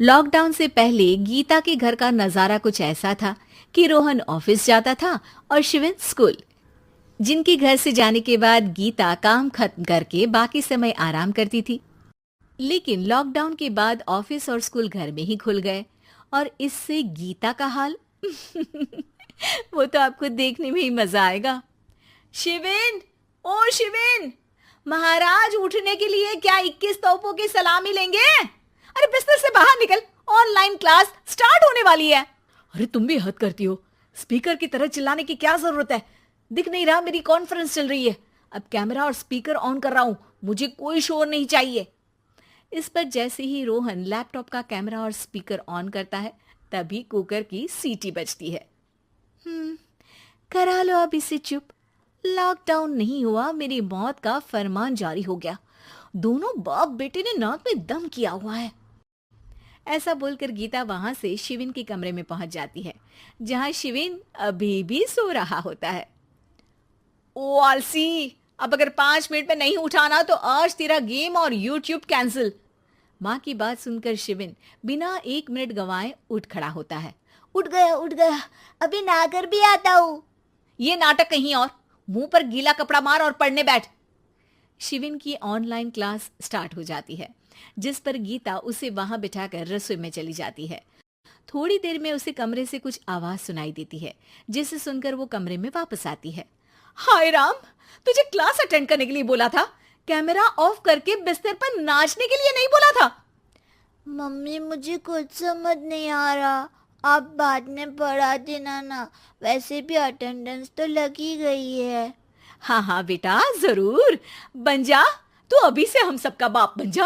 Lockdown से पहले गीता के घर का नजारा कुछ ऐसा था कि रोहन ऑफिस जाता था और शिविन स्कूल। जिनके घर से जाने के बाद गीता काम खत्म करके बाकी समय आराम करती थी। लेकिन लॉकडाउन के बाद ऑफिस और स्कूल घर में ही खुल गए और इससे गीता का हाल वो तो आपको देखने में ही मजा आएगा। शिविन, ओ शिविन, महाराज उठने के लिए क्या 21 तोपों की सलामी लेंगे? अरे बिस्तर से बाहर निकल, ऑनलाइन क्लास स्टार्ट होने वाली है। अरे तुम भी हद करती हो, स्पीकर की तरह चिल्लाने की क्या जरूरत है? दिख नहीं रहा मेरी कॉन्फ्रेंस चल रही है। अब कैमरा और स्पीकर ऑन कर रहा हूं, मुझे कोई शोर नहीं चाहिए। इस पर जैसे ही रोहन लैपटॉप का कैमरा और स्पीकर ऑन करता है तभी कुकर की सीटी बजती है। करा लो अब इसे चुप। लॉकडाउन नहीं हुआ, मेरी मौत का फरमान जारी हो गया। दोनों बाप बेटे ने नाक में दम किया हुआ है। ऐसा बोलकर गीता वहां से शिविन के कमरे में पहुंच जाती है, जहां शिविन अभी भी सो रहा होता है। ओ आलसी, अब अगर 5 मिनट में नहीं उठाना तो आज तेरा गेम और यूट्यूब कैंसिल। माँ की बात सुनकर शिविन बिना 1 मिनट गंवाए उठ खड़ा होता है। उठ गया, अभी नहाकर भी आता हूँ। ये नाटक कहीं और, मुंह पर गीला कपड़ा मार और पढ़ने बैठ। शिविन की ऑनलाइन क्लास स्टार्ट हो जाती है, जिस पर गीता उसे वहां बिठाकर रसोई में चली जाती है। थोड़ी देर में उसे कमरे से कुछ आवाज सुनाई देती है, जिसे सुनकर वो कमरे में वापस आती है। हाय राम, तुझे क्लास अटेंड करने के लिए बोला था, कैमरा ऑफ करके बिस्तर पर नाचने के लिए नहीं बोला था। मम्मी मुझे कुछ समझ नहीं आ रहा, आप बाद में पढ़ा देना ना, वैसे भी अटेंडेंस तो लगी गई है। हाँ हाँ बेटा, जरूर बन जा। तू अभी से हम सबका बाप बन जा।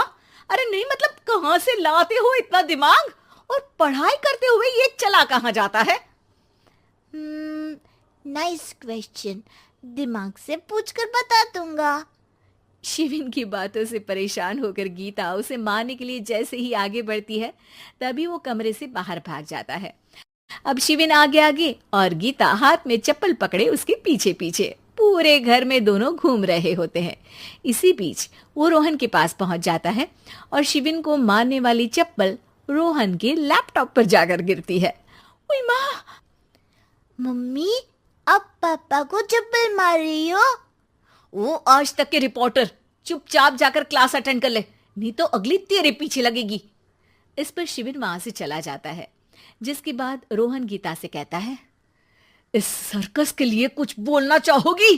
अरे नहीं मतलब कहाँ से लाते हो इतना दिमाग, और पढ़ाई करते हुए ये चला कहाँ जाता है? नाइस क्वेश्चन, दिमाग से पूछकर बता दूंगा। शिविन की बातों से परेशान होकर गीता उसे मारने के लिए जैसे ही आगे बढ़ती है तभी वो कमरे से बाहर भाग जाता है। अब शिविन आगे आगे और गीता हाथ में चप्पल पकड़े उसके पीछे पीछे पूरे घर में दोनों घूम रहे होते हैं। इसी बीच वो रोहन के पास पहुंच जाता है और शिविन को मारने वाली चप्पल रोहन के लैपटॉप पर जाकर गिरती है। ओए माँ! मम्मी, अब पापा को चप्पल मार रही हो? वो आज तक के रिपोर्टर, चुपचाप जाकर क्लास अटेंड कर ले, नहीं तो अगली तेरे पीछे लगेगी। इस पर शिविन वहां से चला जाता है, जिसके बाद रोहन गीता से कहता है, इस सर्कस के लिए कुछ बोलना चाहोगी?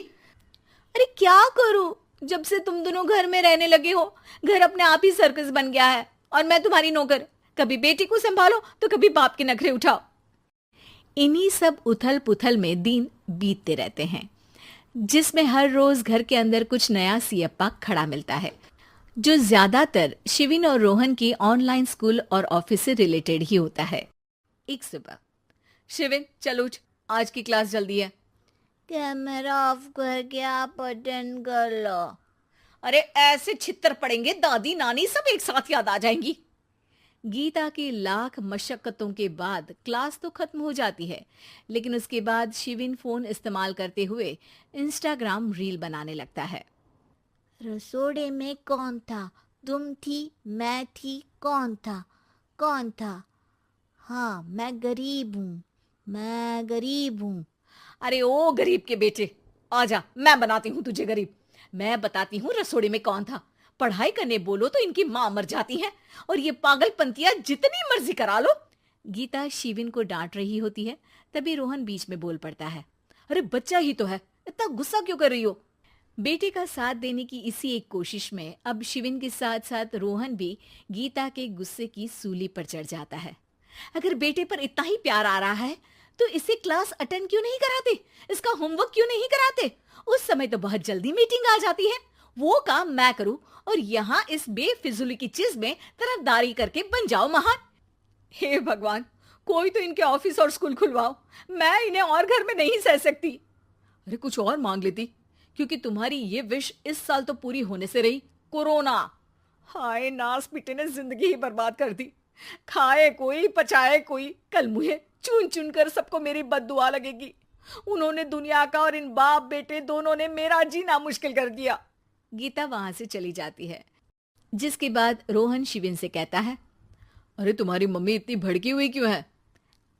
अरे क्या करूं, जब से तुम दोनों घर में रहने लगे हो घर अपने आप ही सर्कस बन गया है और मैं तुम्हारी नौकर। कभी बेटी को संभालो तो कभी बाप के नखरे उठाओ। इन्हीं सब उथल पुथल में दिन बीतते रहते हैं, जिसमें हर रोज घर के अंदर कुछ नया सियप्पा खड़ा मिलता है, जो ज्यादातर शिविन और रोहन की ऑनलाइन स्कूल और ऑफिस से रिलेटेड ही होता है। एक सुबह, शिविन चल उठ, आज की क्लास जल्दी है। कैमरा ऑफ करके आप अटेंड कर लो। अरे ऐसे छित्तर पड़ेंगे, दादी नानी सब एक साथ याद आ जाएंगी। गीता की लाख मशक्कतों के बाद क्लास तो खत्म हो जाती है, लेकिन उसके बाद शिविन फोन इस्तेमाल करते हुए इंस्टाग्राम रील बनाने लगता है। रसोड़े में कौन था? तुम थी, मैं थी, कौन था? कौन था? हाँ, मैं गरीब हूँ, मैं गरीब हूँ। अरे ओ गरीब के बेटे, आजा, मैं बनाती हूँ तुझे गरीब। मैं बताती हूँ रसोड़े में कौन था। पढ़ाई करने बोलो तो इनकी माँ मर जाती है और ये पागलपंतियां जितनी मर्जी करा लो। गीता शिविन को डांट रही होती है, तभी रोहन बीच में बोल पड़ता है। अरे बच्चा ही तो है, इतना गुस्सा क्यों कर रही हो? बेटे का साथ देने की इसी एक कोशिश में अब शिविन के साथ साथ रोहन भी गीता के गुस्से की सूली पर चढ़ जाता है। अगर बेटे पर इतना ही प्यार आ रहा है तो इसे क्लास अटेंड क्यों नहीं कराते, इसका होमवर्क क्यों नहीं कराते? उस समय तो बहुत जल्दी मीटिंग आ जाती है, वो काम मैं करूं और यहाँ इस बेफिजुली की चीज में तरफदारी करके बन जाओ महान। हे भगवान, कोई तो इनके ऑफिस और स्कूल खुलवाओ, मैं इन्हें और घर में नहीं सह सकती। अरे कुछ और मांग लेती, क्योंकि तुम्हारी ये विश इस साल तो पूरी होने से रही, कोरोना। हाय नास पिटे ने जिंदगी ही बर्बाद कर दी। खाए कोई पचाए कोई, कल मुझे चुन चुन कर सबको मेरी बद्दुआ लगेगी। उन्होंने दुनिया का और इन बाप बेटे दोनों ने मेरा जीना मुश्किल कर दिया। गीता वहां से चली जाती है, जिसके बाद रोहन शिविन से कहता है, अरे तुम्हारी मम्मी इतनी भड़की हुई क्यों है?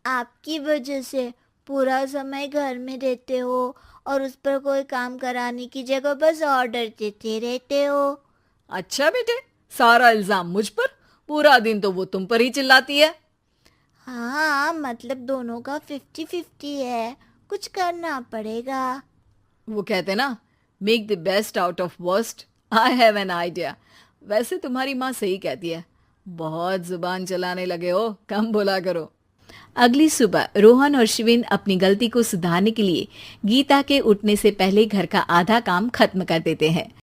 आपकी वजह से पूरा समय घर में रहते हो और उस पर कोई काम कराने की जगह बस ऑर्डर देते रहते हो। अच्छा बेटे, सारा इल्जाम मुझ पर? पूरा दिन तो वो तुम पर ही चिल्लाती है। हाँ, मतलब दोनों का 50-50 है, कुछ करना पड़ेगा। वो कहते ना, make the best out of worst. I have an idea. वैसे तुम्हारी माँ सही कहती है, बहुत जुबान चलाने लगे हो, कम बोला करो। अगली सुबह रोहन और शिविन अपनी गलती को सुधारने के लिए गीता के उठने से पहले घर का आधा काम खत्म कर देते हैं।